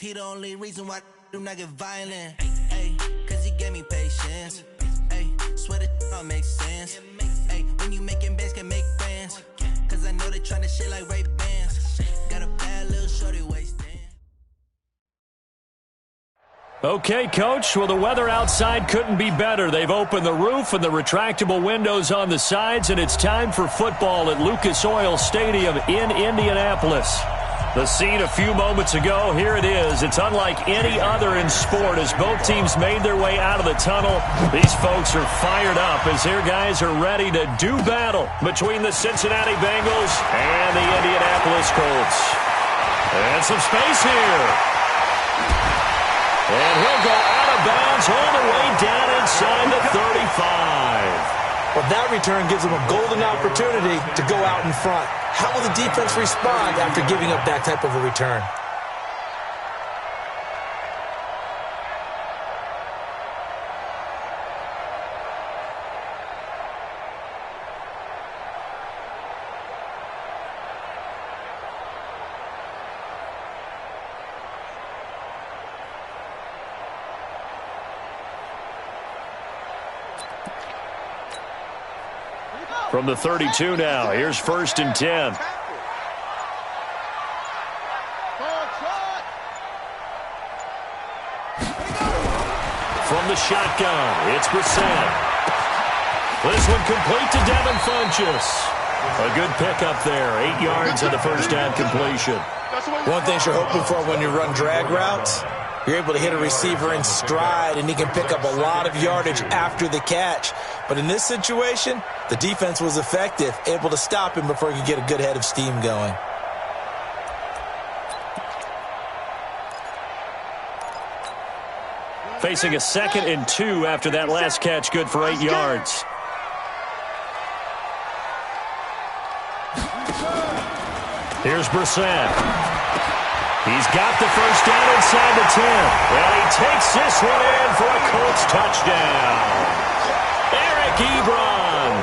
he the only reason why I do not get violent. Ay, cause he gave me patience. Ay, swear that don't make sense. Ay, when you making bands can make friends. Cause I know they tryna shit like Ray Bans. Got a bad little shorty waist. Okay, Coach. Well, the weather outside couldn't be better. They've opened the roof and the retractable windows on the sides, and it's time for football at Lucas Oil Stadium in Indianapolis. The scene a few moments ago, here it is. It's unlike any other in sport as both teams made their way out of the tunnel. These folks are fired up as their guys are ready to do battle between the Cincinnati Bengals and the Indianapolis Colts. And some space here. And he'll go out of bounds all the way down inside the 35. Well, that return gives them a golden opportunity to go out in front. How will the defense respond after giving up that type of a return? From the 32 now, here's 1st and 10. From the shotgun, it's Brissett. This one complete to Devin Funchess. A good pickup there, 8 yards on the first down completion. One thing you're hoping for when you run drag routes, you're able to hit a receiver in stride, and he can pick up a lot of yardage after the catch. But in this situation, the defense was effective, able to stop him before he could get a good head of steam going. Facing a 2nd and 2 after that last catch, good for 8 yards. Here's Brissett. He's got the first down inside the 10. Well, he takes this one in for a Colts touchdown. Eric Ebron,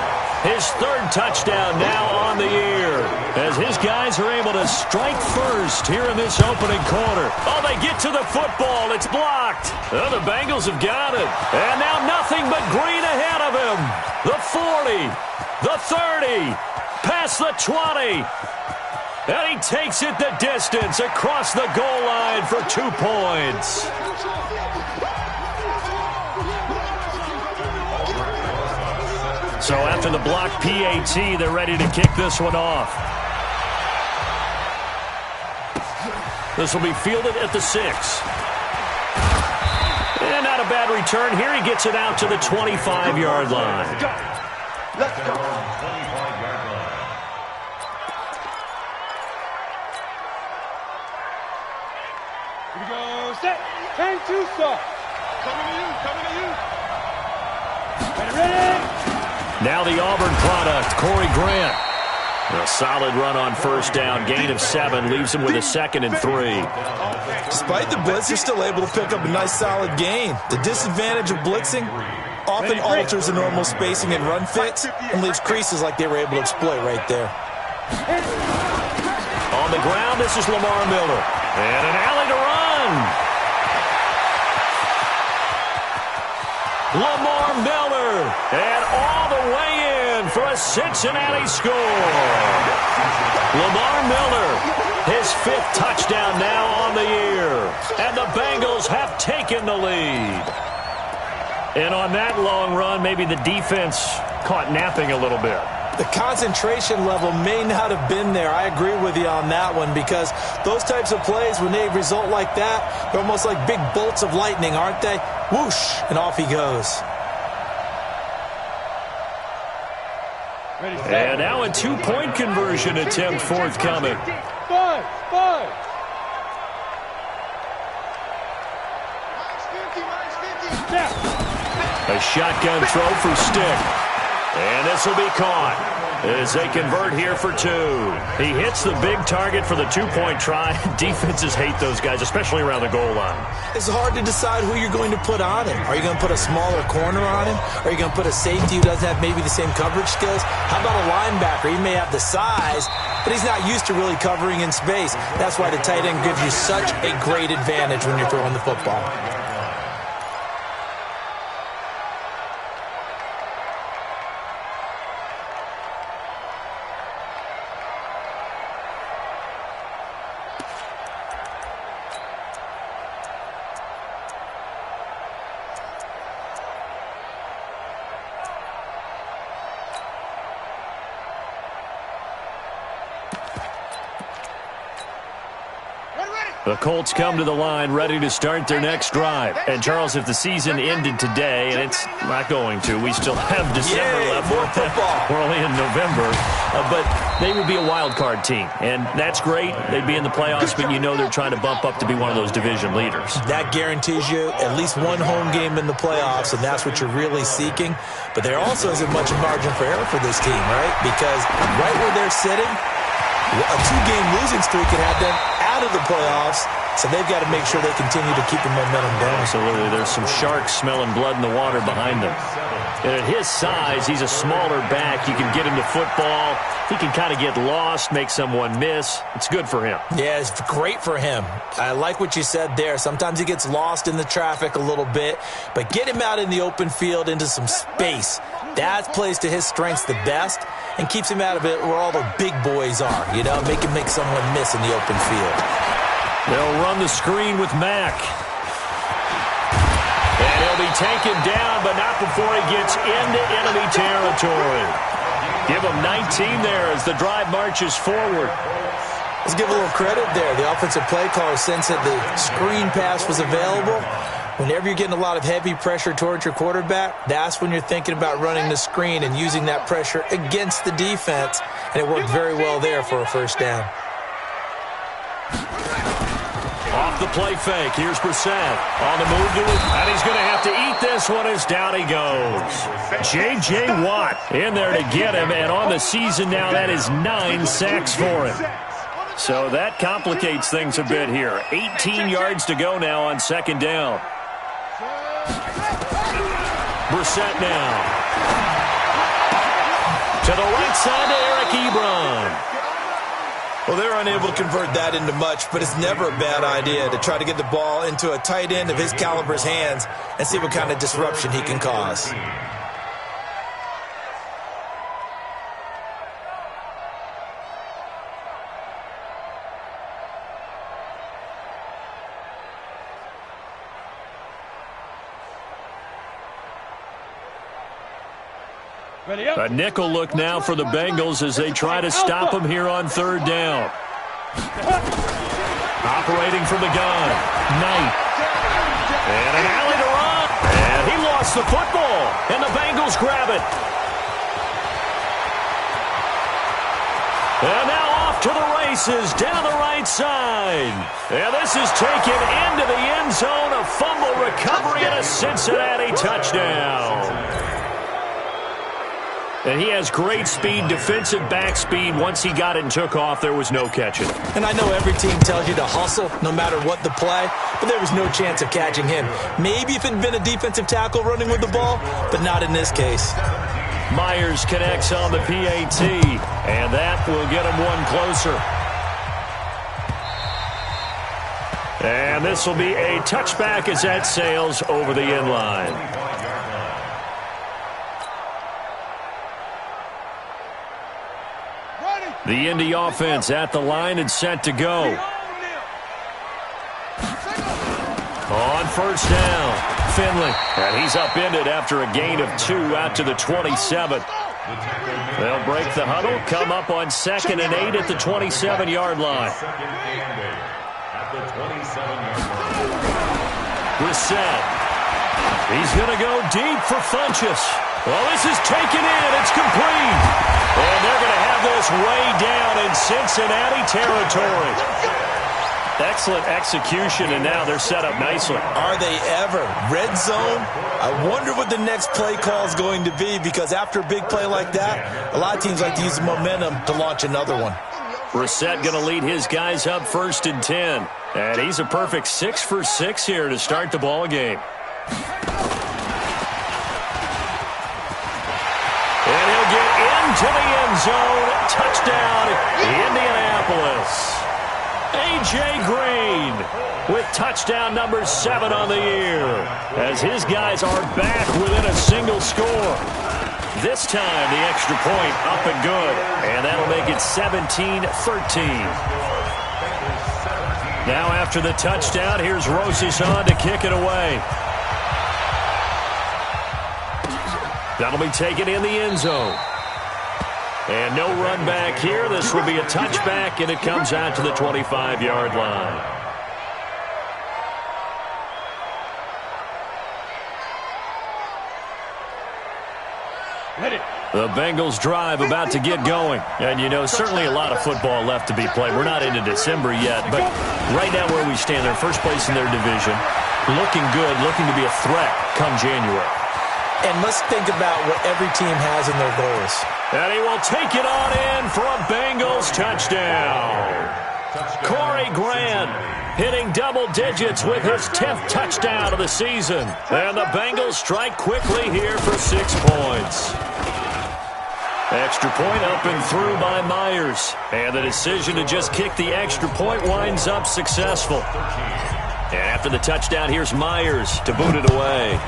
his 3rd touchdown now on the year, as his guys are able to strike first here in this opening quarter. Oh, they get to the football. It's blocked. Oh, the Bengals have got it. And now nothing but green ahead of him. The 40, the 30, past the 20. And he takes it the distance across the goal line for 2 points. So after the block PAT, they're ready to kick this one off. This will be fielded at the 6. And not a bad return. Here he gets it out to the 25-yard line. Let's go. 25-yard line. Here we go. Set. 10-2 stop. Coming to you. Ready. Now the Auburn product, Corey Grant. A solid run on first down. Gain of 7 leaves him with a 2nd and 3. Despite the blitz, they're still able to pick up a nice solid gain. The disadvantage of blitzing often alters the normal spacing and run fits and leaves creases like they were able to exploit right there. On the ground, this is Lamar Miller. And an alley to run. Lamar Miller. And all the way in for a Cincinnati score. Lamar Miller, his 5th touchdown now on the year. And the Bengals have taken the lead. And on that long run, maybe the defense caught napping a little bit. The concentration level may not have been there. I agree with you on that one, because those types of plays, when they result like that, they're almost like big bolts of lightning, aren't they? Whoosh, and off he goes. And now a 2-point conversion attempt forthcoming. Five. A shotgun throw for Stick. And this will be caught. as they convert here for two. He hits the big target for the two-point try. Defenses hate those guys, especially around the goal line. It's hard to decide who you're going to put on him. Are you going to put a smaller corner on him? Are you going to put a safety who doesn't have maybe the same coverage skills? How about a linebacker? He may have the size, but he's not used to really covering in space. That's why the tight end gives you such a great advantage when you're throwing the football. The Colts come to the line ready to start their next drive. And, Charles, if the season ended today, and it's not going to, we still have December left. More football. We're only in November. But they would be a wild card team. And that's great. They'd be in the playoffs, but you know they're trying to bump up to be one of those division leaders. That guarantees you at least one home game in the playoffs, and that's what you're really seeking. But there also isn't much margin for error for this team, right? Because right where they're sitting, a two-game losing streak could have them out of the playoffs, so they've got to make sure they continue to keep the momentum going. Absolutely. There's some sharks smelling blood in the water behind them. And at his size, he's a smaller back. You can get him to football. He can kind of get lost, make someone miss. It's good for him. Yeah, it's great for him. I like what you said there. Sometimes he gets lost in the traffic a little bit, but get him out in the open field into some space. That plays to his strengths the best and keeps him out of it where all the big boys are, you know, make someone miss in the open field. They'll run the screen with Mack. And he'll be taken down, but not before he gets into enemy territory. Give him 19 there as the drive marches forward. Let's give a little credit there. The offensive play caller sensed that the screen pass was available. Whenever you're getting a lot of heavy pressure towards your quarterback, that's when you're thinking about running the screen and using that pressure against the defense. And it worked very well there for a first down. Off the play fake. Here's Brissett on the move to it. And he's going to have to eat this one as down he goes. J.J. Watt in there to get him. And on the season now, that is 9 sacks for him. So that complicates things a bit here. 18 yards to go now on second down. Brissett now. To the right side to Eric Ebron. Well, they're unable to convert that into much, but it's never a bad idea to try to get the ball into a tight end of his caliber's hands and see what kind of disruption he can cause. A nickel look now for the Bengals as they try to stop him here on third down. Operating from the gun, Knight. And an alley to run. And he lost the football. And the Bengals grab it. And now off to the races down the right side. And this is taken into the end zone. A fumble recovery and a Cincinnati touchdown. And he has great speed, defensive back speed. Once he got it and took off, there was no catching. And I know every team tells you to hustle no matter what the play, but there was no chance of catching him. Maybe if it had been a defensive tackle running with the ball, but not in this case. Myers connects on the PAT, and that will get him one closer. And this will be a touchback as that sails over the end line. The Indy offense at the line and set to go. On first down, Finley. And he's upended after a gain of 2 out to the 27. They'll break the huddle, come up on 2nd and 8 at the 27-yard line. Brissett. He's going to go deep for Funchess. Well, this is taken in. It's complete. And they're going to have this way down in Cincinnati territory. Excellent execution, and now they're set up nicely. Are they ever? Red zone? I wonder what the next play call is going to be, because after a big play like that, a lot of teams like to use the momentum to launch another one. Brissett going to lead his guys up 1st and 10. And he's a perfect 6 for 6 here to start the ball game. And he'll get into the end zone. Touchdown, Indianapolis. A.J. Green with touchdown number 7 on the year, as his guys are back within a single score. This time, the extra point up and good, and that'll make it 17-13. Now after the touchdown, here's Rosas on to kick it away. That'll be taken in the end zone. And no run back here. This will be a touchback, and it comes out to the 25-yard line. The Bengals drive about to get going. And, you know, certainly a lot of football left to be played. We're not into December yet, but right now where we stand, they're first place in their division. Looking good, looking to be a threat come January. And let's think about what every team has in their goals. And he will take it on in for a Bengals touchdown. Corey Grant hitting double digits with his 10th touchdown of the season. And the Bengals strike quickly here for 6 points. Extra point up and through by Myers. And the decision to just kick the extra point winds up successful. And after the touchdown, here's Myers to boot it away.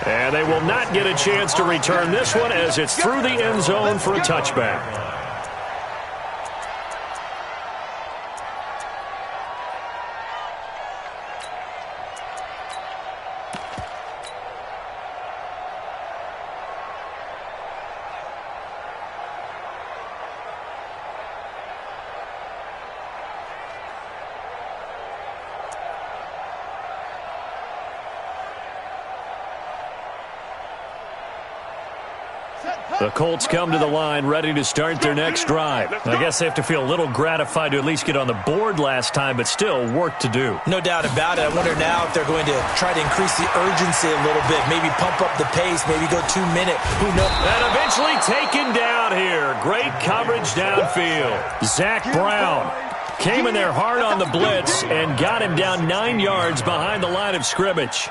And they will not get a chance to return this one, as it's through the end zone for a touchback. The Colts come to the line ready to start their next drive. I guess they have to feel a little gratified to at least get on the board last time, but still work to do. No doubt about it. I wonder now if they're going to try to increase the urgency a little bit, maybe pump up the pace, maybe go 2 minute. Who knows? And eventually taken down here. Great coverage downfield. Zach Brown came in there hard on the blitz and got him down 9 yards behind the line of scrimmage.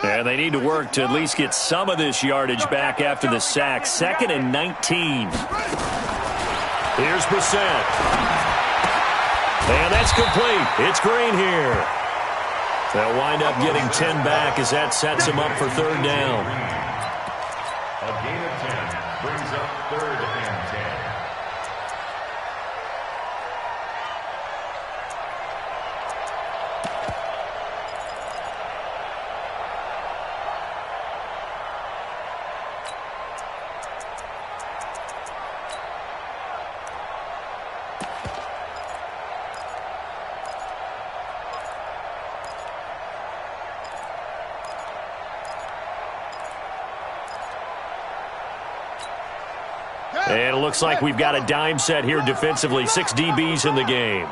And they need to work to at least get some of this yardage back after the sack. 2nd and 19. Here's Brissett. And that's complete. It's Green here. They'll wind up getting 10 back as that sets them up for 3rd down. A gain of 10 brings up 3rd and 10. And it looks like we've got a dime set here defensively. 6 DBs in the game.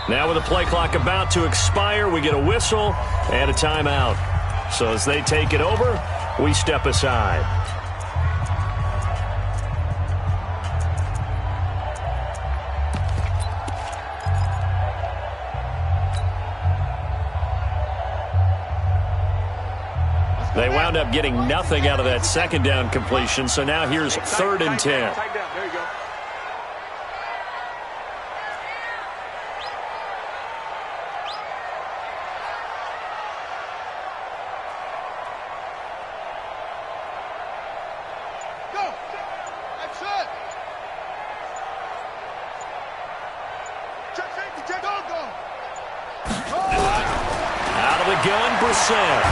Now with the play clock about to expire, we get a whistle and a timeout. So as they take it over, we step aside. They wound up getting nothing out of that 2nd down completion, so now here's 3rd and 10. There you go. Go! That's it! Check, go! Out of the gun, Brissett.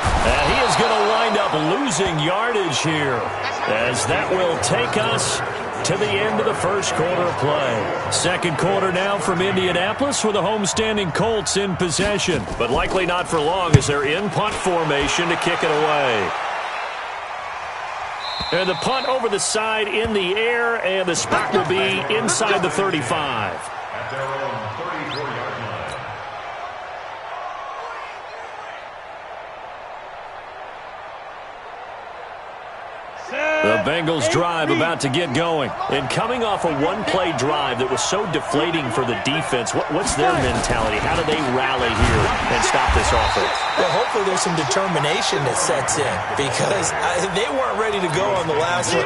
And he is going to wind up losing yardage here, as that will take us to the end of the first quarter of play. Second quarter now from Indianapolis with the homestanding Colts in possession, but likely not for long as they're in punt formation to kick it away. And the punt over the side in the air, and the spot will be inside the 35. At their own 34-yard line. The Bengals drive about to get going. And coming off a one-play drive that was so deflating for the defense, what's their mentality? How do they rally here and stop this offense? Well, hopefully there's some determination that sets in, because they weren't ready to go on the last one.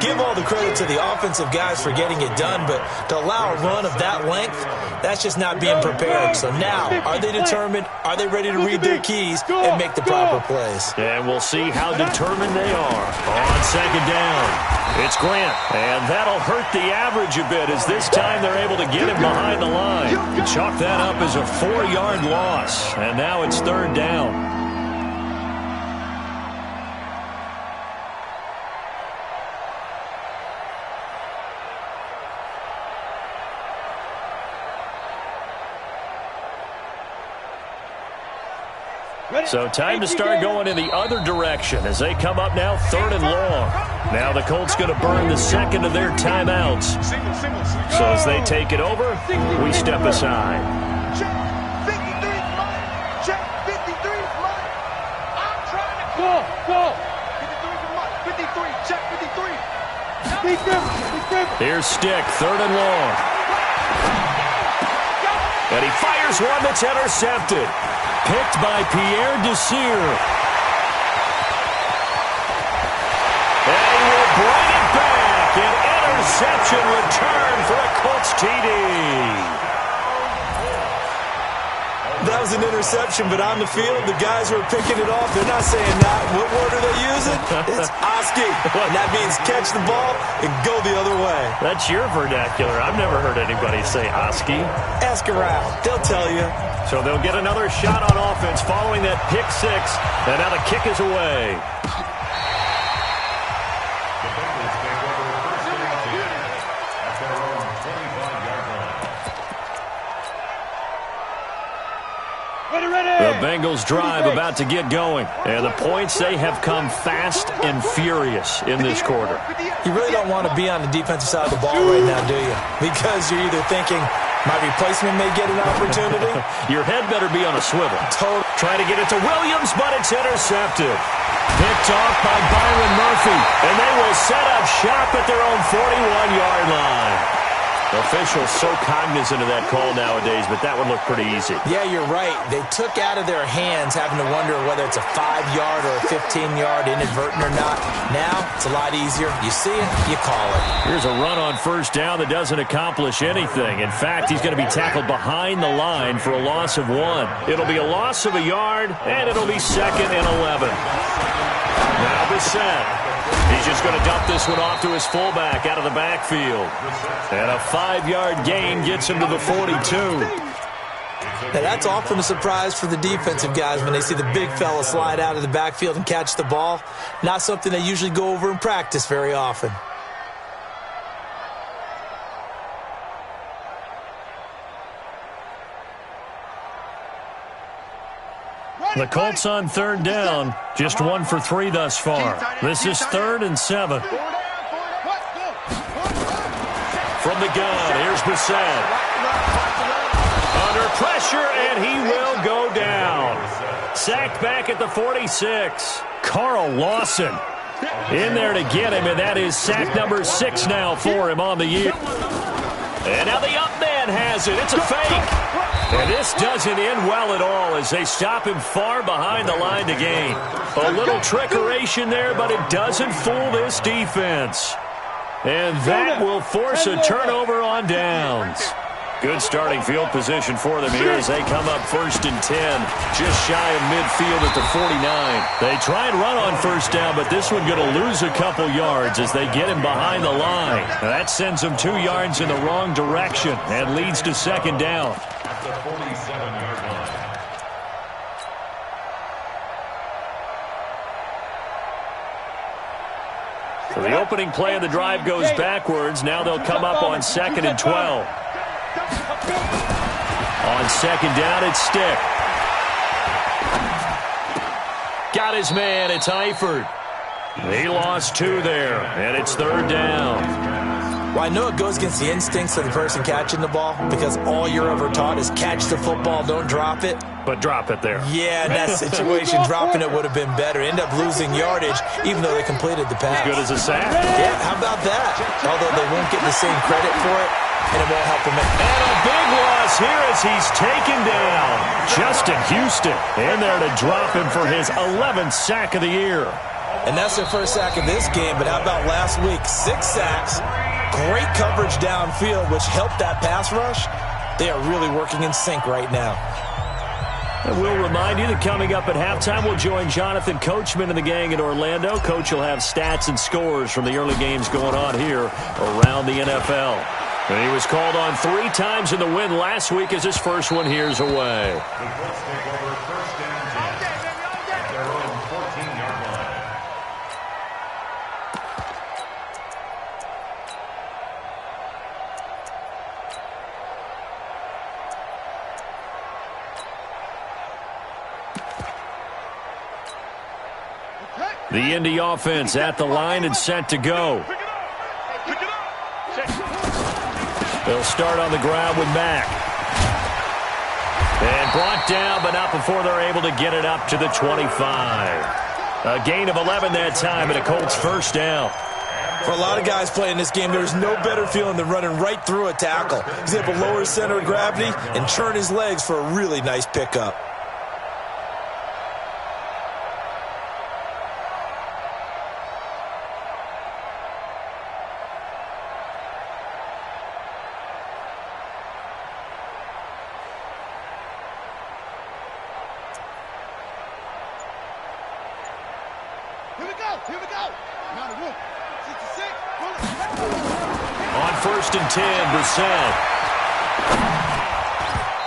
Give all the credit to the offensive guys for getting it done, but to allow a run of that length, that's just not being prepared. So now, are they determined? Are they ready to read their keys and make the proper plays? And we'll see how determined they are. On second down, it's Grant. And that'll hurt the average a bit, as this time they're able to get him behind the line. Chalk that up as a 4-yard loss. And now it's third down. So time to start going in the other direction as they come up now third and long. Now the Colts going to burn the second of their timeouts. So as they take it over, we step aside. Check 53 money. Check 53 money. I'm trying to Go. 53 money. 53. Check 53. Here's Stick, third and long. And he fires one that's intercepted. Picked by Pierre Desir. And we'll bring it back. An interception return for a Colts TD. That was an interception, but on the field, the guys who are picking it off, they're not saying that. What word are they using? It's Oski. And that means catch the ball and go the other way. That's your vernacular. I've never heard anybody say Oski. Ask around. They'll tell you. So they'll get another shot on offense following that pick six. And now the kick is away. The Bengals take over first and 10 at their own 25-yard line. The Bengals drive about to get going. And the points, they have come fast and furious in this quarter. You really don't want to be on the defensive side of the ball right now, do you? Because you're either thinking, my replacement may get an opportunity. Your head better be on a swivel. Trying to get it to Williams, but it's intercepted. Picked off by Byron Murphy. And they will set up shop at their own 41-yard line. Officials so cognizant of that call nowadays, but that would look pretty easy. Yeah, you're right. They took out of their hands having to wonder whether it's a 5-yard or a 15-yard inadvertent or not. Now, it's a lot easier. You see it, you call it. Here's a run on first down that doesn't accomplish anything. In fact, he's going to be tackled behind the line for a loss of 1. It'll be a loss of a yard, and it'll be second and 11. Now Bissett. He's just going to dump this one off to his fullback out of the backfield. And a 5-yard gain gets him to the 42. Now, that's often a surprise for the defensive guys when they see the big fella slide out of the backfield and catch the ball. Not something they usually go over in practice very often. The Colts on third down, just 1 for 3 thus far. This is 3rd and 7. From the gun, here's Bissett. Under pressure, and he will go down. Sacked back at the 46. Carl Lawson in there to get him, and that is sack number 6 now for him on the year. And now the up man has it. It's a fake. And this doesn't end well at all as they stop him far behind the line to gain. A little trickeration there, but it doesn't fool this defense. And that will force a turnover on downs. Good starting field position for them here as they come up 1st and 10, just shy of midfield at the 49. They try and run on first down, but this one going to lose a couple yards as they get him behind the line. That sends them 2 yards in the wrong direction and leads to second down. At the 47-yard line. The opening play of the drive goes backwards. Now they'll come up on 2nd and 12. On 2nd down, it's Stick. Got his man. It's Eifert. He lost 2 there, and it's 3rd down. Well, I know it goes against the instincts of the person catching the ball because all you're ever taught is catch the football, don't drop it. But drop it there. Yeah, in that situation, dropping it would have been better. End up losing yardage, even though they completed the pass. As good as a sack. Yeah, how about that? Although they won't get the same credit for it, and it won't help them. And a big loss here as he's taken down. Justin Houston in there to drop him for his 11th sack of the year. And that's their first sack of this game, but how about last week? 6 sacks, great coverage downfield, which helped that pass rush. They are really working in sync right now. And we'll remind you that coming up at halftime, we'll join Jonathan Coachman and the gang in Orlando. Coach will have stats and scores from the early games going on here around the NFL. And he was called on 3 times in the win last week as his first one here's away. The Colts take over 1st and 10 at their own 14-yard line. The Indy offense at the line and set to go. They'll start on the ground with Mack. And brought down, but not before they're able to get it up to the 25. A gain of 11 that time, and a Colts first down. For a lot of guys playing this game, there's no better feeling than running right through a tackle. He's able to lower his center of gravity and turn his legs for a really nice pickup. Here we go. On 1st and 10, Brissett.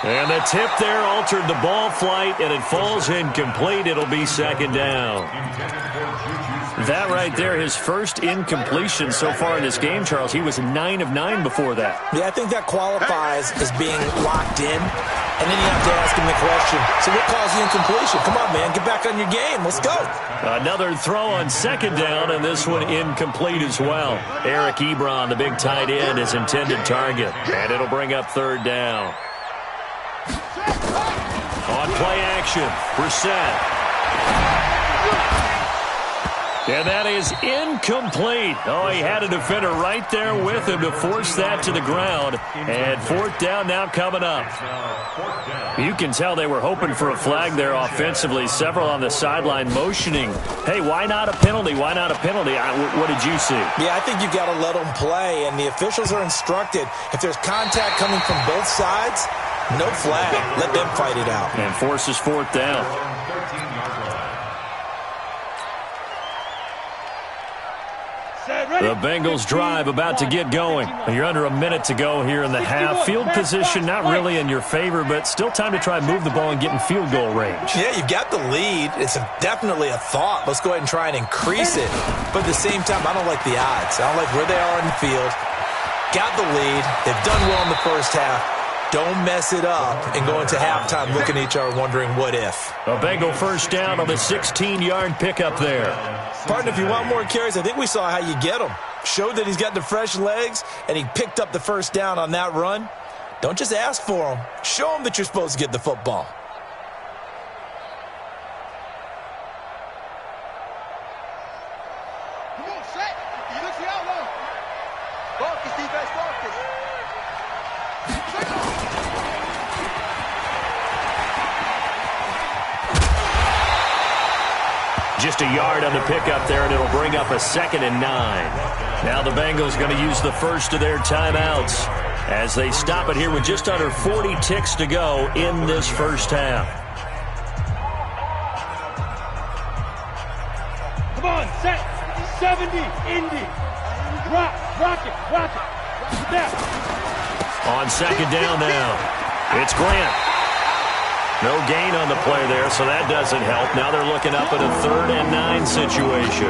And the tip there altered the ball flight, and it falls incomplete. It'll be 2nd down. That right there, his first incompletion so far in this game, Charles. He was 9 of 9 before that. Yeah, I think that qualifies as being locked in. And then you have to ask him the question, so what caused the incompletion? Come on, man, get back on your game. Let's go. Another throw on 2nd down, and this one incomplete as well. Eric Ebron, the big tight end, his intended target. And it'll bring up 3rd down. On play action, Brissett. And that is incomplete. Oh, he had a defender right there with him to force that to the ground. And 4th down now coming up. You can tell they were hoping for a flag there offensively. Several on the sideline motioning. Hey, why not a penalty? Why not a penalty? What did you see? Yeah, I think you've got to let them play. And the officials are instructed, if there's contact coming from both sides, no flag. Let them fight it out. And forces 4th down. The Bengals drive about to get going. You're under a minute to go here in the half. Field position not really in your favor, but still time to try and move the ball and get in field goal range. Yeah, you've got the lead. It's definitely a thought. Let's go ahead and try and increase it. But at the same time, I don't like the odds. I don't like where they are in the field. Got the lead. They've done well in the first half. Don't mess it up and go into halftime looking at each other wondering what if. A Bengal first down on the 16-yard pickup there. Partner, if you want more carries, I think we saw how you get them. Showed that he's got the fresh legs, and he picked up the first down on that run. Don't just ask for them. Show them that you're supposed to get the football. Come on, set. You look the outline. Focus, defense, focus. Just a yard on the pickup there, and it'll bring up a 2nd and 9. Now the Bengals going to use the first of their timeouts as they stop it here with just under 40 ticks to go in this first half. Come on, set. 70, Indy. Rock it. Snap. On 2nd down now, it's Grant. No gain on the play there, so that doesn't help. Now they're looking up at a 3rd and 9 situation.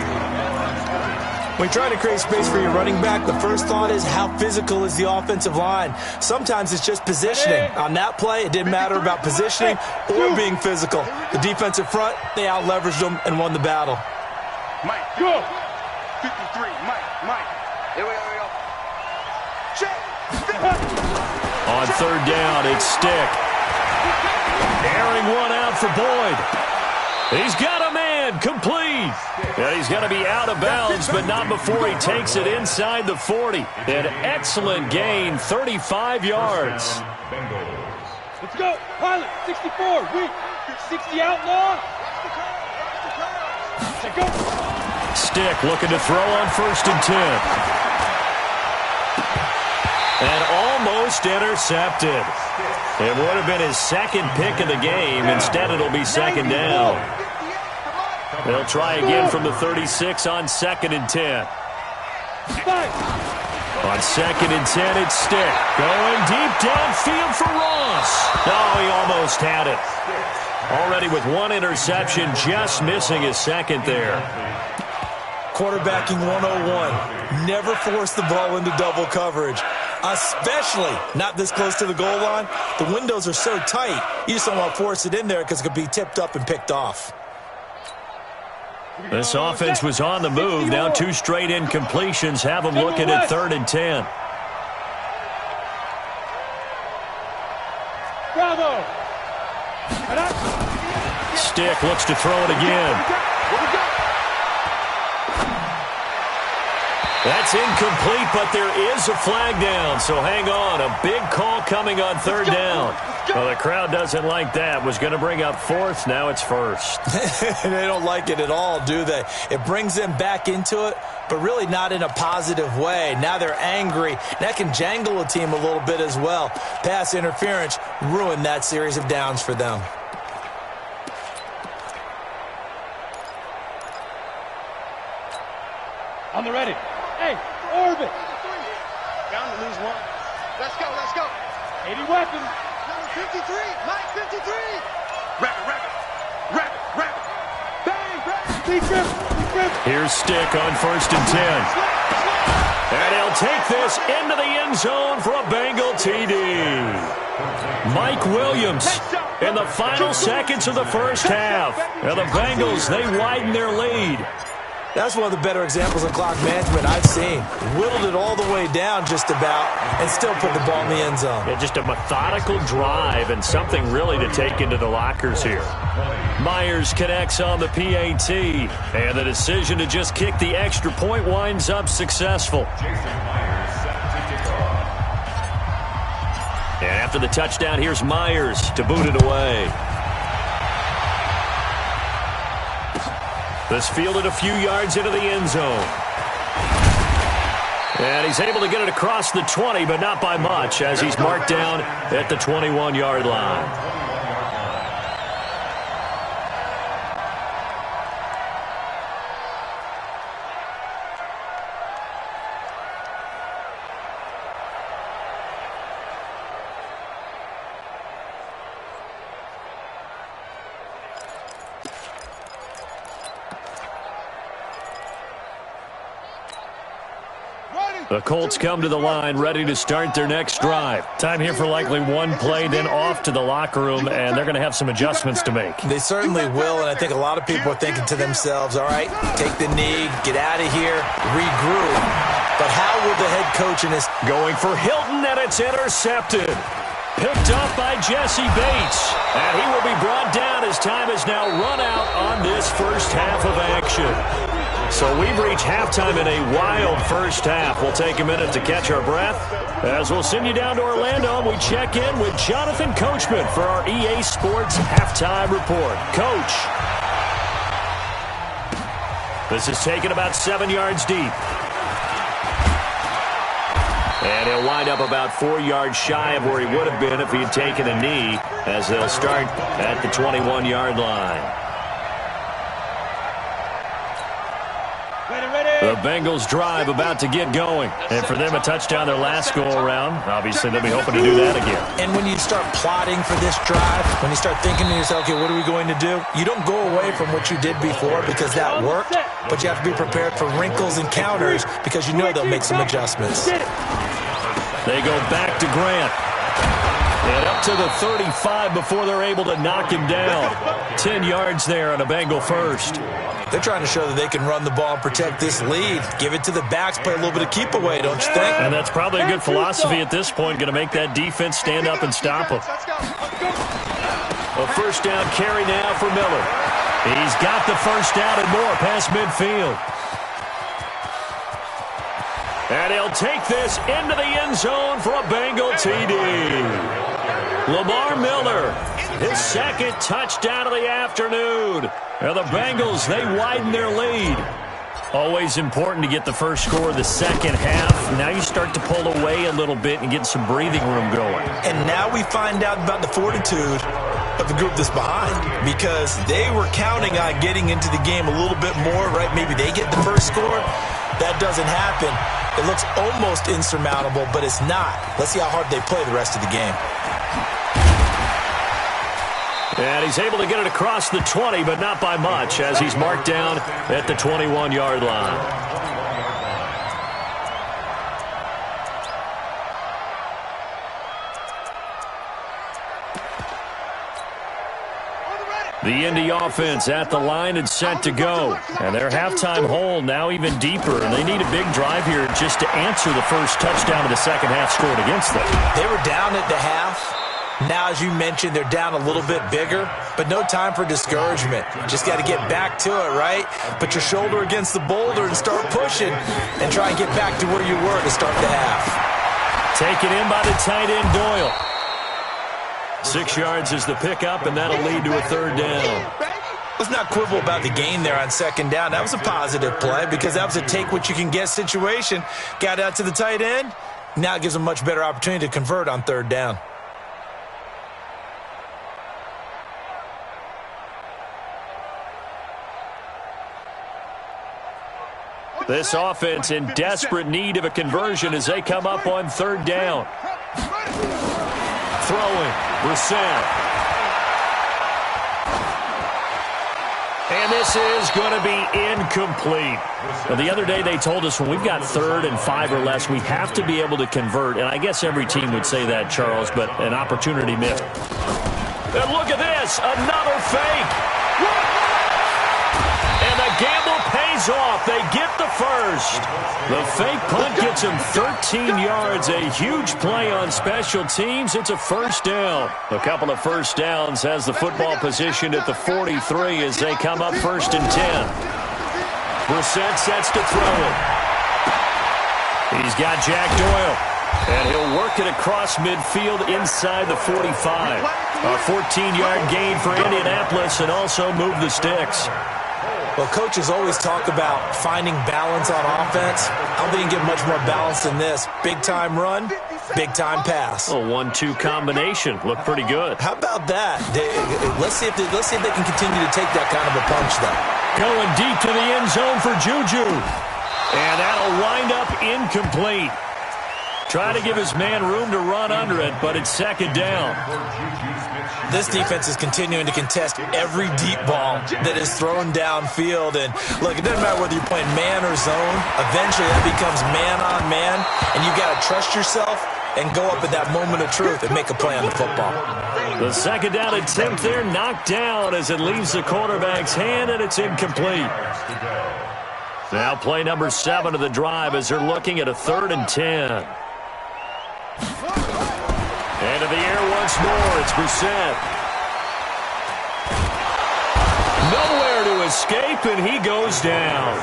When trying to create space for your running back, the first thought is how physical is the offensive line. Sometimes it's just positioning. On that play, it didn't matter about positioning or being physical. The defensive front, they out-leveraged them and won the battle. Mike, go! 53, Mike. Here we go. Check. On third down, it's Stick. Airing one out for Boyd. He's got a man, complete. And he's going to be out of bounds, but not before he takes it inside the 40. An excellent gain, 35 yards. Let's go. Pilot, 64, weak. 60 outlaw. Check go. Stick looking to throw on 1st and 10. And almost intercepted. It would have been his second pick of the game. Instead, it'll be 2nd down. They'll try again from the 36 on 2nd and 10. On 2nd and 10, it's Stick. Going deep downfield for Ross. Oh, he almost had it. Already with one interception, just missing his second there. Quarterbacking 101. Never force the ball into double coverage, especially not this close to the goal line. The windows are so tight, you just don't want to force it in there because it could be tipped up and picked off. This offense was on the move. Now 2 straight incompletions have them looking at 3rd and 10. Bravo. Stick looks to throw it again. That's incomplete, but there is a flag down, so hang on. A big call coming on 3rd down. Well, the crowd doesn't like that. Was going to bring up 4th, now it's 1st. They don't like it at all, do they? It brings them back into it, but really not in a positive way. Now they're angry. That can jangle a team a little bit as well. Pass interference ruined that series of downs for them. On the ready. Hey, orbit. Down to lose 1. Let's go. 80 weapons. Number 53, Mike 53. Rapid. Bang. Defense. Here's Stick on 1st and 10. And he'll take this into the end zone for a Bengal TD. Mike Williams in the final seconds of the first half. Now the Bengals, they widen their lead. That's one of the better examples of clock management I've seen. Whittled it all the way down just about and still put the ball in the end zone. Yeah, just a methodical drive and something really to take into the lockers here. Myers connects on the PAT, and the decision to just kick the extra point winds up successful. And after the touchdown, here's Myers to boot it away. This fielded a few yards into the end zone. And he's able to get it across the 20, but not by much, as he's marked down at the 21-yard line. The Colts come to the line ready to start their next drive. Time here for likely one play, then off to the locker room, and they're going to have some adjustments to make. They certainly will, and I think a lot of people are thinking to themselves, all right, take the knee, get out of here, regroup. But how will the head coach in this... Going for Hilton, and it's intercepted. Picked up by Jesse Bates. And he will be brought down as time is now run out on this first half of action. So we've reached halftime in a wild first half. We'll take a minute to catch our breath as we'll send you down to Orlando. We check in with Jonathan Coachman for our EA Sports Halftime Report. Coach. This is taken about 7 yards deep. And he'll wind up about 4 yards shy of where he would have been if he had taken a knee, as they'll start at the 21-yard line. The Bengals drive about to get going. And for them, a touchdown their last go-around. Obviously, they'll be hoping to do that again. And when you start plotting for this drive, when you start thinking to yourself, okay, what are we going to do? You don't go away from what you did before because that worked, but you have to be prepared for wrinkles and counters because you know they'll make some adjustments. They go back to Grant. And up to the 35 before they're able to knock him down. 10 yards there on a Bengal first. They're trying to show that they can run the ball and protect this lead. Give it to the backs, play a little bit of keep away, don't you think? And that's probably a good philosophy at this point, going to make that defense stand up and stop them. A first down carry now for Miller. He's got the first down and more past midfield. And he'll take this into the end zone for a Bengal TD. Lamar Miller, his second touchdown of the afternoon. And the Bengals, they widen their lead. Always important to get the first score of the second half. Now you start to pull away a little bit and get some breathing room going. And now we find out about the fortitude of the group that's behind because they were counting on getting into the game a little bit more, right? Maybe they get the first score. That doesn't happen. It looks almost insurmountable, but it's not. Let's see how hard they play the rest of the game. And he's able to get it across the 20, but not by much, as he's marked down at the 21-yard line. The Indy offense at the line and set to go. And their halftime hole now even deeper. And they need a big drive here just to answer the first touchdown of the second half scored against them. They were down at the half. Now, as you mentioned, they're down a little bit bigger, but no time for discouragement. Just got to get back to it, right? Put your shoulder against the boulder and start pushing and try and get back to where you were to start the half. Taken in by the tight end, Doyle. 6 yards is the pickup, and that'll lead to a third down. Let's not quibble about the gain there on second down. That was a positive play because that was a take-what-you-can-get situation. Got out to the tight end. Now it gives them a much better opportunity to convert on third down. This offense in desperate need of a conversion as they come up on third down. Throwing, Brissett. And this is going to be incomplete. Now, the other day they told us when we've got 3rd and 5 or less, we have to be able to convert. And I guess every team would say that, Charles, but an opportunity missed. And look at this, another fake. And the gamble pays off. They get the first. The fake punt gets them 13 yards. A huge play on special teams. It's a first down. A couple of first downs has the football positioned at the 43 as they come up 1st and 10. Brissett sets to throw it. He's got Jack Doyle. And he'll work it across midfield inside the 45. A 14-yard gain for Indianapolis and also move the sticks. Well, coaches always talk about finding balance on offense. I don't think you can get much more balance than this. Big-time run, big-time pass. A 1-2 combination. Looked pretty good. How about that? Let's see if they can continue to take that kind of a punch, though. Going deep to the end zone for Juju. And that'll wind up incomplete. Trying to give his man room to run under it, but it's second down. This defense is continuing to contest every deep ball that is thrown downfield. And, look, it doesn't matter whether you're playing man or zone. Eventually, that becomes man-on-man, and you've got to trust yourself and go up at that moment of truth and make a play on the football. The second down attempt there knocked down as it leaves the quarterback's hand, and it's incomplete. Now play number 7 of the drive as they're looking at a 3rd and 10. Into the air once more, it's Brissett. Nowhere to escape, and he goes down.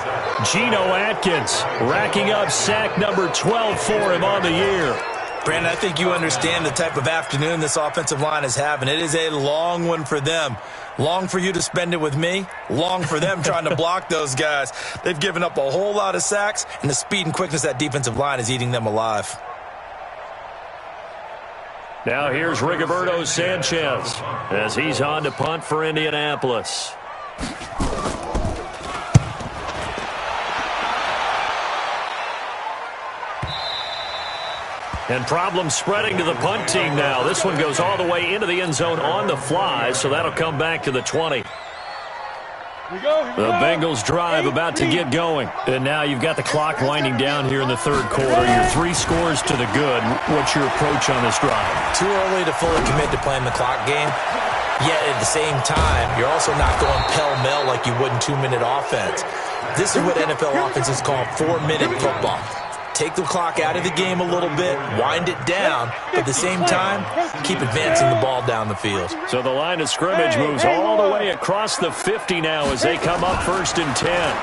Geno Atkins racking up sack number 12 for him on the year. Brandon, I think you understand the type of afternoon this offensive line is having. It is a long one for them. Long for you to spend it with me. Long for them trying to block those guys. They've given up a whole lot of sacks, and the speed and quickness of that defensive line is eating them alive. Now here's Rigoberto Sanchez as he's on to punt for Indianapolis. And problems spreading to the punt team now. This one goes all the way into the end zone on the fly, so that'll come back to the 20. The Bengals drive about to get going. And now you've got the clock winding down here in the third quarter. You're 3 scores to the good. What's your approach on this drive? Too early to fully commit to playing the clock game. Yet at the same time, you're also not going pell-mell like you would in 2-minute offense. This is what NFL offenses call 4-minute football. Take the clock out of the game a little bit, wind it down, but at the same time, keep advancing the ball down the field. So the line of scrimmage moves all the way across the 50 now as they come up 1st and 10.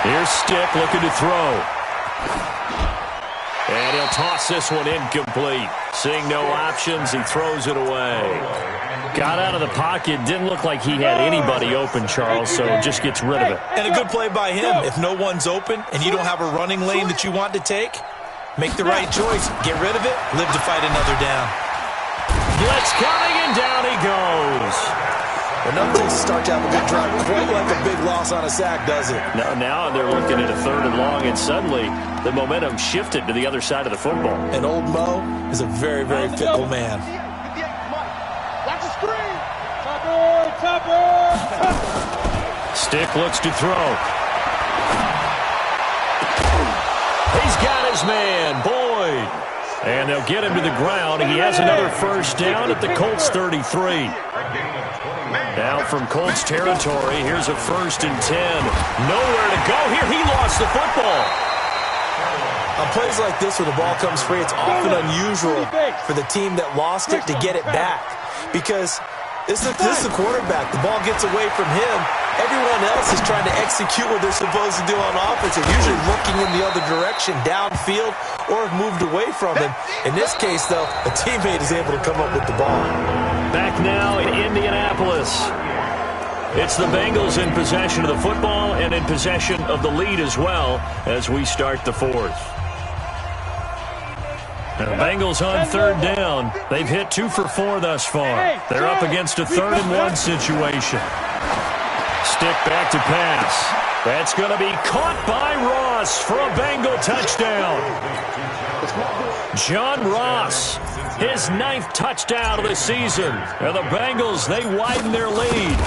Here's Stick looking to throw. And he'll toss this one incomplete. Seeing no options, he throws it away. Got out of the pocket. Didn't look like he had anybody open, Charles, so just gets rid of it. And a good play by him. If no one's open and you don't have a running lane that you want to take, make the right choice. Get rid of it. Live to fight another down. Blitz coming, and down he goes. Enough to start to have a good drive. Quite like a big loss on a sack, does it? Now they're looking at a 3rd and long, and suddenly the momentum shifted to the other side of the football. And old Mo is a very, very fickle man. Stick looks to throw. He's got his man, Boyd. And they'll get him to the ground. He has another 1st down at the Colts 33. Now from Colts territory, here's a 1st and 10. Nowhere to go here. He lost the football. On plays like this where the ball comes free, it's often unusual for the team that lost it to get it back. Because this is the quarterback. The ball gets away from him. Everyone else is trying to execute what they're supposed to do on offense. They're usually looking in the other direction, downfield, or have moved away from him. In this case, though, a teammate is able to come up with the ball. Back now in Indianapolis. It's the Bengals in possession of the football and in possession of the lead as well as we start the 4th. The Bengals on 3rd down. They've hit 2 for 4 thus far. They're up against a 3rd and 1 situation. Stick back to pass. That's going to be caught by Ross for a Bengal touchdown. John Ross, his 9th touchdown of the season. And the Bengals, they widen their lead.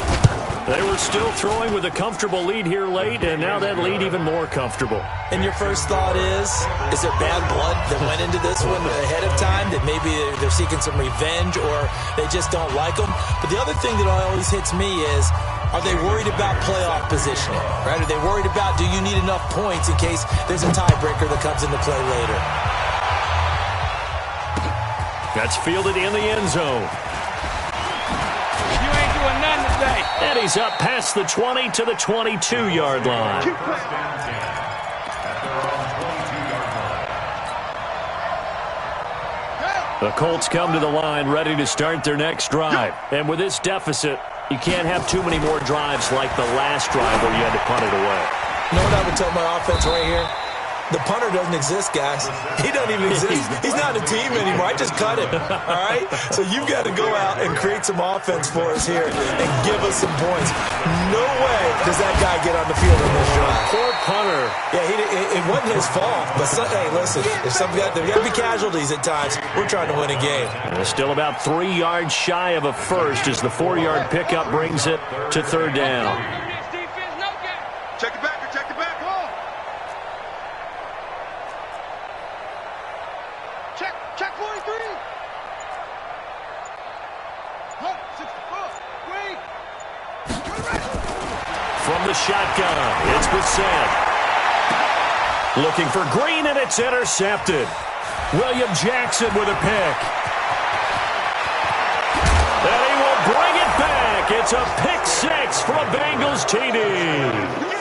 They were still throwing with a comfortable lead here late, and now that lead even more comfortable. And your first thought is there bad blood that went into this one ahead of time, that maybe they're seeking some revenge or they just don't like them? But the other thing that always hits me is, are they worried about playoff positioning? Right? Are they worried about, do you need enough points in case there's a tiebreaker that comes into play later? That's fielded in the end zone. You ain't doing nothing today. And he's up past the 20 to the 22-yard line. The Colts come to the line ready to start their next drive. And with this deficit, you can't have too many more drives like the last drive where you had to punt it away. You know what I would tell my offense right here? The punter doesn't exist, guys. He doesn't even exist. He's not a team anymore. I just cut him, all right? So you've got to go out and create some offense for us here and give us some points. No way does that guy get on the field in this drive. Poor punter. Yeah, it wasn't his fault. But, hey, listen, there's got to be casualties at times. We're trying to win a game. And still about 3 yards shy of a first as the 4-yard pickup brings it to 3rd down. Check it back, check it back. Come on. Check 43. Huh, 64. Wait. From the shotgun, it's Brissett. Looking for Green, and it's intercepted. William Jackson with a pick. And he will bring it back. It's a pick 6 for a Bengals TD.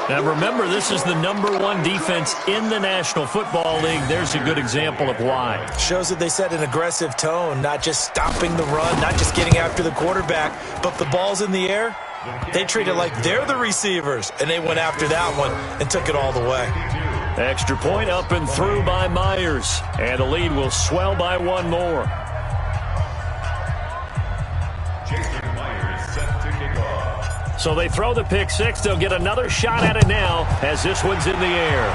Now remember, this is the #1 defense in the National Football League. There's a good example of why. Shows that they set an aggressive tone, not just stopping the run, not just getting after the quarterback, but the ball's in the air. They treat it like they're the receivers, and they went after that one and took it all the way. Extra point up and through by Myers, and the lead will swell by 1 more. So they throw the pick 6. They'll get another shot at it now as this one's in the air.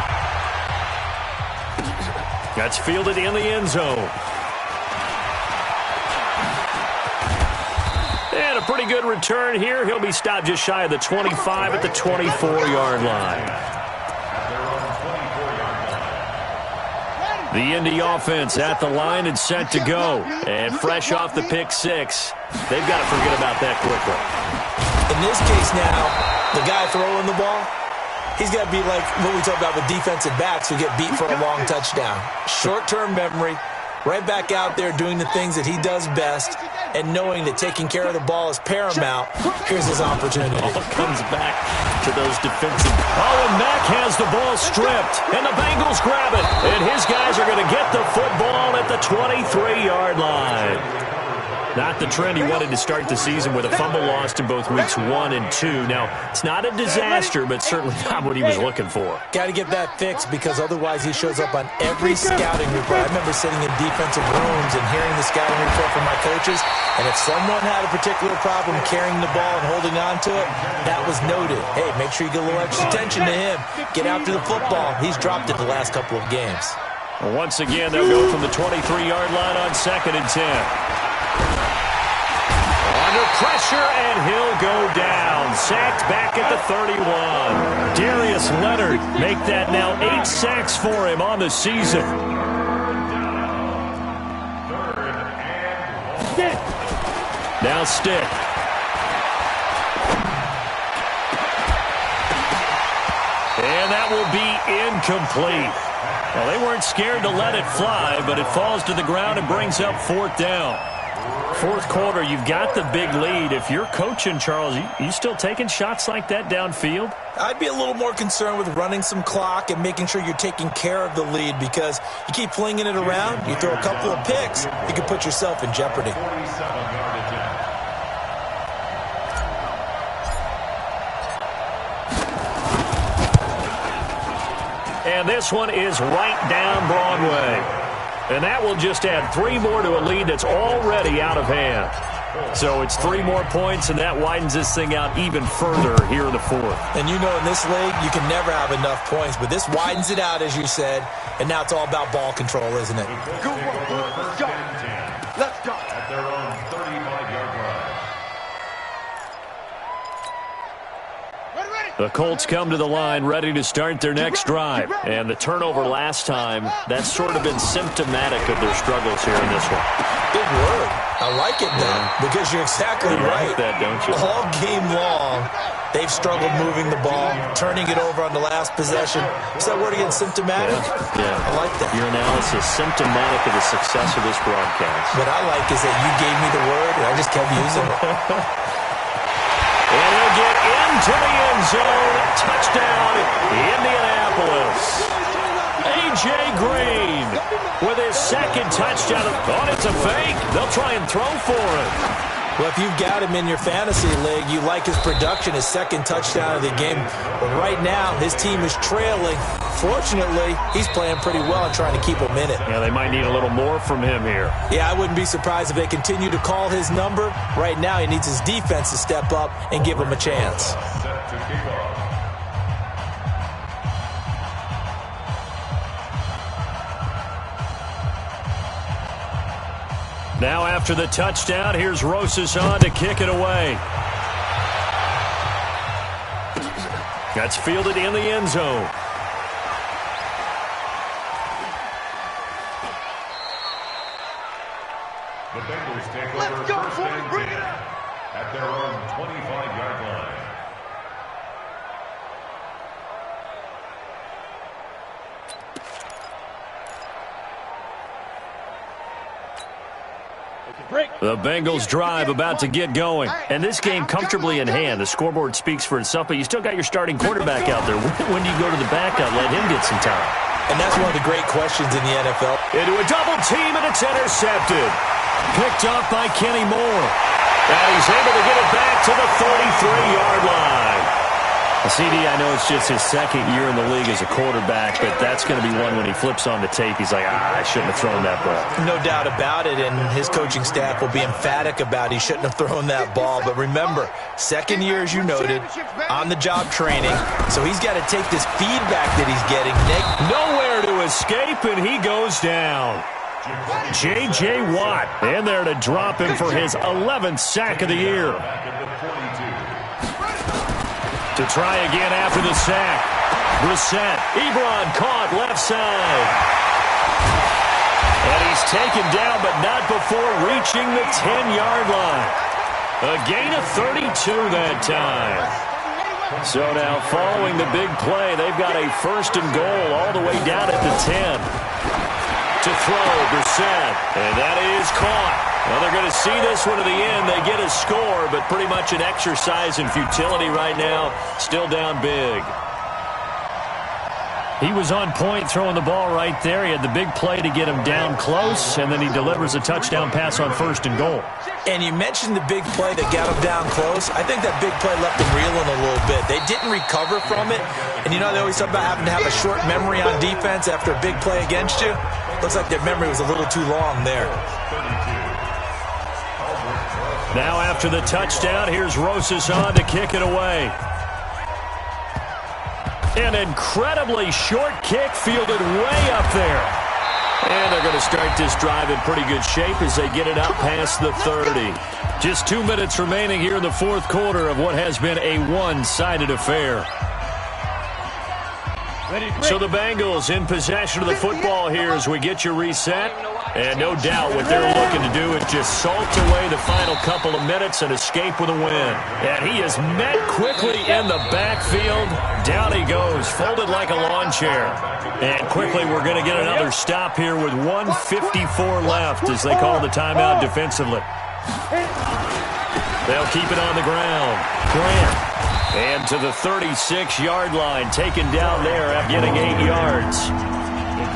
That's fielded in the end zone. And a pretty good return here. He'll be stopped just shy of the 25 at the 24-yard line. The Indy offense at the line and set to go. And fresh off the pick six, they've got to forget about that quickly. In this case now, the guy throwing the ball, he's got to be like what we talk about with defensive backs who get beat for a long touchdown. Short-term memory, right back out there doing the things that he does best, and knowing that taking care of the ball is paramount. Here's his opportunity. Ball comes back to those defensive. Oh, and Mack has the ball stripped, and the Bengals grab it. And his guys are going to get the football at the 23-yard line. Not the trend he wanted to start the season with a fumble lost in both weeks 1 and 2. Now, it's not a disaster, but certainly not what he was looking for. Got to get that fixed because otherwise he shows up on every scouting report. I remember sitting in defensive rooms and hearing the scouting report from my coaches, and if someone had a particular problem carrying the ball and holding on to it, that was noted. Hey, make sure you get a little extra attention to him. Get after the football. He's dropped it the last couple of games. Well, once again, they'll go from the 23-yard line on 2nd and 10. Under pressure, and he'll go down. Sacked back at the 31. Darius Leonard make that now 8 sacks for him on the season. Now stick. And that will be incomplete. Well, they weren't scared to let it fly, but it falls to the ground and brings up 4th down. Fourth quarter, you've got the big lead. If you're coaching, Charles, you still taking shots like that downfield? I'd be a little more concerned with running some clock and making sure you're taking care of the lead because you keep flinging it around, you throw a couple of picks, you can put yourself in jeopardy. And this one is right down Broadway. And that will just add 3 more to a lead that's already out of hand. So it's 3 more points, and that widens this thing out even further here in the 4th. And you know in this league, you can never have enough points, but this widens it out, as you said, and now it's all about ball control, isn't it? Good work, let's go. Let's go. At their own 35-yard line. The Colts come to the line ready to start their next drive. And the turnover last time, that's sort of been symptomatic of their struggles here in this one. Big word. I like it, though, because you're exactly right. Like that, don't you? All game long, they've struggled moving the ball, turning it over on the last possession. Is that word again, symptomatic? Yeah. I like that. Your analysis, symptomatic of the success of this broadcast. What I like is that you gave me the word, and I just kept using it. And he'll get into the end zone. Touchdown, Indianapolis. A.J. Green with his 2nd touchdown. Oh, it's a fake. They'll try and throw for him. Well, if you've got him in your fantasy league, you like his production, his 2nd touchdown of the game. But right now, his team is trailing. Fortunately, he's playing pretty well and trying to keep him in it. Yeah, they might need a little more from him here. Yeah, I wouldn't be surprised if they continue to call his number. Right now, he needs his defense to step up and give him a chance. Set to kick off. Now after the touchdown, here's Rosas on to kick it away. That's fielded in the end zone. The Bengals take over 1st and 10 at their own 25-yard line. The Bengals drive about to get going. And this game comfortably in hand. The scoreboard speaks for itself, but you still got your starting quarterback out there. When do you go to the backup? Let him get some time. And that's one of the great questions in the NFL. Into a double team, and it's intercepted. Picked off by Kenny Moore. And he's able to get it back to the 33-yard line. CD, I know it's just his 2nd year in the league as a quarterback, but that's going to be one when he flips on the tape. He's like, I shouldn't have thrown that ball. No doubt about it, and his coaching staff will be emphatic about he shouldn't have thrown that ball. But remember, 2nd year, as you noted, on-the-job training, so he's got to take this feedback that he's getting. Nowhere to escape, and he goes down. J.J. Watt in there to drop him for his 11th sack of the year. To try again after the sack. Brissett. Ebron caught left side. And he's taken down, but not before reaching the 10-yard line. A gain of 32 that time. So now following the big play, they've got a 1st and goal all the way down at the 10. To throw, Brissett, and that is caught. Well, they're going to see this one to the end. They get a score, but pretty much an exercise in futility right now. Still down big. He was on point throwing the ball right there. He had the big play to get him down close, and then he delivers a touchdown pass on 1st and goal. And you mentioned the big play that got him down close. I think that big play left him reeling a little bit. They didn't recover from it. And you know, they always talk about having to have a short memory on defense after a big play against you. Looks like their memory was a little too long there. Now after the touchdown, here's Rosas on to kick it away. An incredibly short kick fielded way up there. And they're going to start this drive in pretty good shape as they get it out past the 30. Just 2 minutes remaining here in the 4th quarter of what has been a one-sided affair. So the Bengals in possession of the football here as we get you reset. And no doubt what they're looking to do is just salt away the final couple of minutes and escape with a win. And he is met quickly in the backfield. Down he goes, folded like a lawn chair. And quickly we're going to get another stop here with 1:54 left as they call the timeout defensively. They'll keep it on the ground. Grant. And to the 36-yard line, taken down there after getting 8 yards.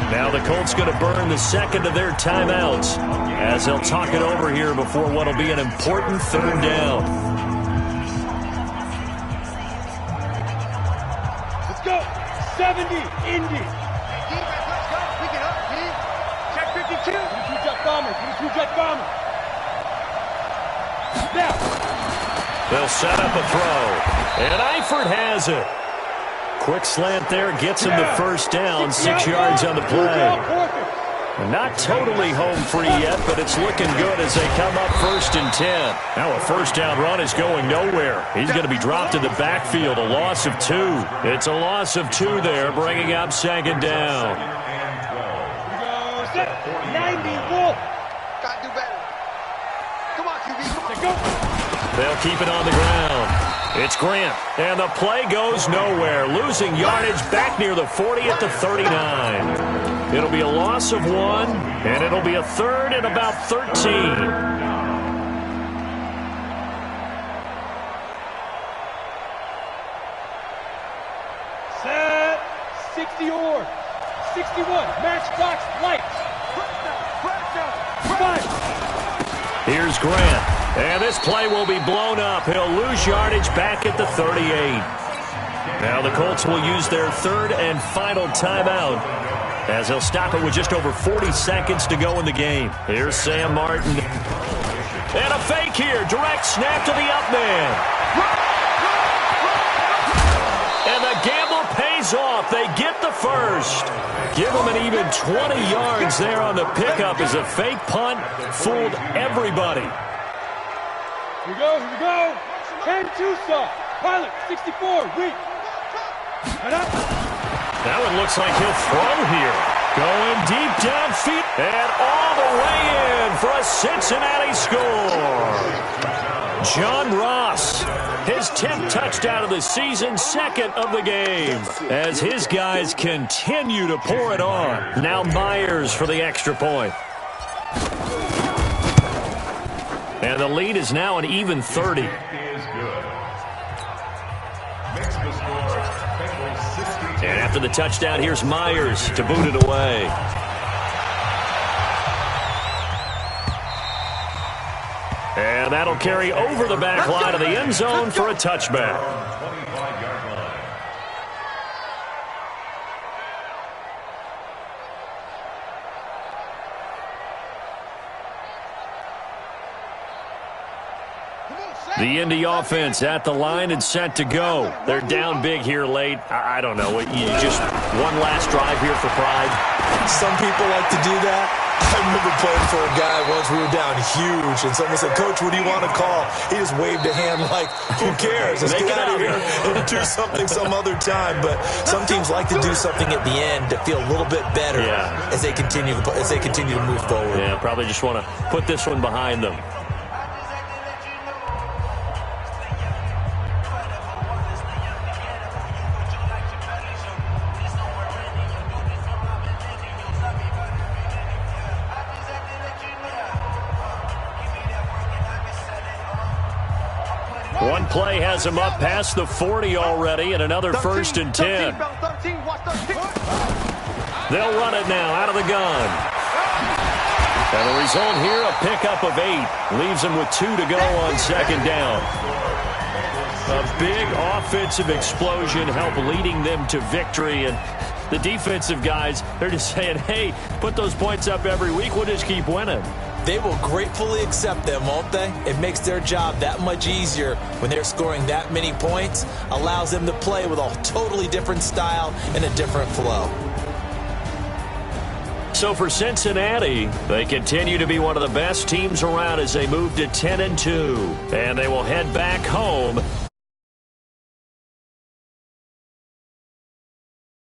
Now the Colts going to burn the second of their timeouts as they'll talk it over here before what will be an important 3rd down. Let's go. 70, Indy. Let's go. Pick it up, kid. Check 52. 2-jet bombers. 2-jet bombers. Now. They'll set up a throw. And Eifert has it. Quick slant there gets him the 1st down. 6 yards on the play. Not totally home free yet, but it's looking good as they come up 1st and 10. Now a 1st down run is going nowhere. He's going to be dropped in the backfield. A loss of 2. It's a loss of 2 there, bringing up 2nd down. 90, Wolf. Gotta do better. Come on, QB. Come on. They'll keep it on the ground. It's Grant, and the play goes nowhere. Losing yardage back near the 40 at the 39. It'll be a loss of 1, and it'll be a 3rd and about 13. Set. 60 or 61. Matchbox lights. Five. Here's Grant. And this play will be blown up. He'll lose yardage back at the 38. Now the Colts will use their 3rd and final timeout as they'll stop it with just over 40 seconds to go in the game. Here's Sam Martin. And a fake here. Direct snap to the up man. And the gamble pays off. They get the 1st. Give them an even 20 yards there on the pickup as a fake punt fooled everybody. Here we go. 10-2 stop. Pilot, 64, weak. And up. That one looks like he'll throw here. Going deep downfield. And all the way in for a Cincinnati score. John Ross, his 10th touchdown of the season, 2nd of the game. As his guys continue to pour it on. Now Myers for the extra point. And the lead is now an even 30. And after the touchdown, here's Myers to boot it away. And that'll carry over the back line of the end zone for a touchback. Come on, The Indy offense at the line and set to go. They're down big here late. I don't know. You just one last drive here for pride. Some people like to do that. I remember playing for a guy once. We were down huge, and someone said, "Coach, what do you want to call?" He just waved a hand like, "Who cares? Let's get out of here and do something some other time." But some teams like to do something at the end to feel a little bit better as they continue to move forward. Yeah, probably just want to put this one behind them. One play has him up past the 40 already, and another 1st and 10. They'll run it now out of the gun. And the result here, a pickup of 8. Leaves them with 2 to go on 2nd down. A big offensive explosion helped leading them to victory. And the defensive guys, they're just saying, hey, put those points up every week. We'll just keep winning. They will gratefully accept them, won't they? It makes their job that much easier when they're scoring that many points. Allows them to play with a totally different style and a different flow. So for Cincinnati, they continue to be one of the best teams around as they move to 10-2. And they will head back home